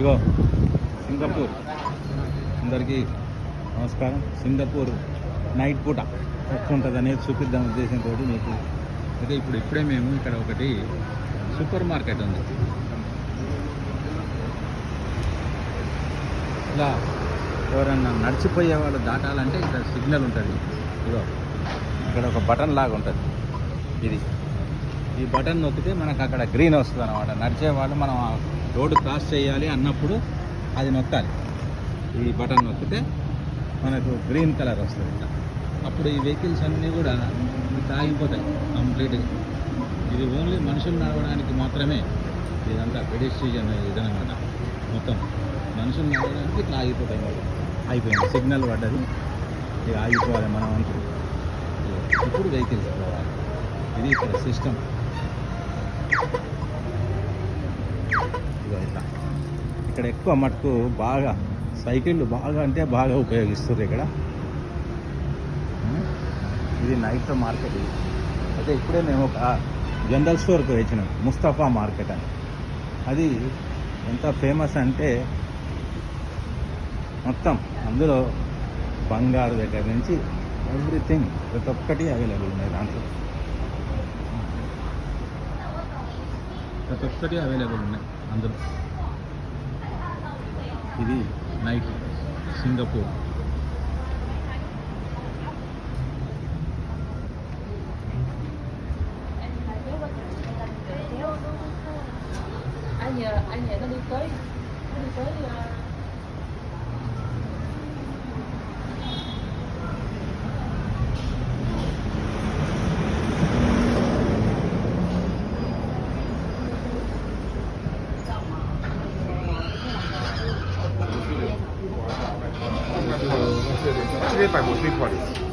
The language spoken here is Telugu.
ఇగో సింగపూర్ అందరికీ నమస్కారం. సింగపూర్ నైట్ పూట ఎట్లుంటుంది అనేది చూపిద్దాం ఉద్దేశంతో మీకు. అయితే ఇప్పుడే మేము ఇక్కడ ఒకటి సూపర్ మార్కెట్ ఉంది. ఇలా ఎవరన్నా నడిచిపోయే వాళ్ళు దాటాలంటే ఇక్కడ సిగ్నల్ ఉంటుంది. ఇదో ఇక్కడ ఒక బటన్ లాగా ఉంటుంది. ఈ బటన్ నొక్కితే మనకు అక్కడ గ్రీన్ వస్తుంది అనమాట. నడిచే వాళ్ళు మనం రోడ్డు క్రాస్ చేయాలి అన్నప్పుడు అది నొక్కాలి. ఈ బటన్ నొక్కితే మనకు గ్రీన్ కలర్ వస్తుంది. ఇట్లా అప్పుడు ఈ వెహికల్స్ అన్నీ కూడా ఆగిపోతాయి కంప్లీట్గా. ఇది ఓన్లీ మనుషులు నడవడానికి మాత్రమే. ఇదంతా పెడిస్ట్రియన్ ఇదనమాట. మొత్తం మనుషులు నడవడానికి ఇట్లా ఆగిపోతాయి. అయిపోయింది, సిగ్నల్ పడ్డది. ఇక ఆగిపోవాలి మనం అంటూ. ఇప్పుడు వెహికల్స్ పోవాలి. ఇది ఇక్కడ సిస్టమ్. ఇక్కడ ఎక్కువ మటుకు బాగా సైకిళ్ళు బాగా అంటే బాగా ఉపయోగిస్తారు ఇక్కడ. ఇది నైట్ మార్కెట్. అయితే ఇప్పుడే మేము ఒక జనరల్ స్టోర్కి వచ్చినాం, ముస్తఫా మార్కెట్ అని. అది ఎంత ఫేమస్ అంటే మొత్తం అందులో బంగారు దగ్గర నుంచి ఎవ్రీథింగ్ ప్రతి ఒక్కటి అవైలబుల్ ఉన్నాయి. దాంట్లో ప్రతి ఒక్కటి అవైలబుల్ ఉన్నాయి అందులో. ఇది night Singapore. anh nhảy nó đi tới这边150块的。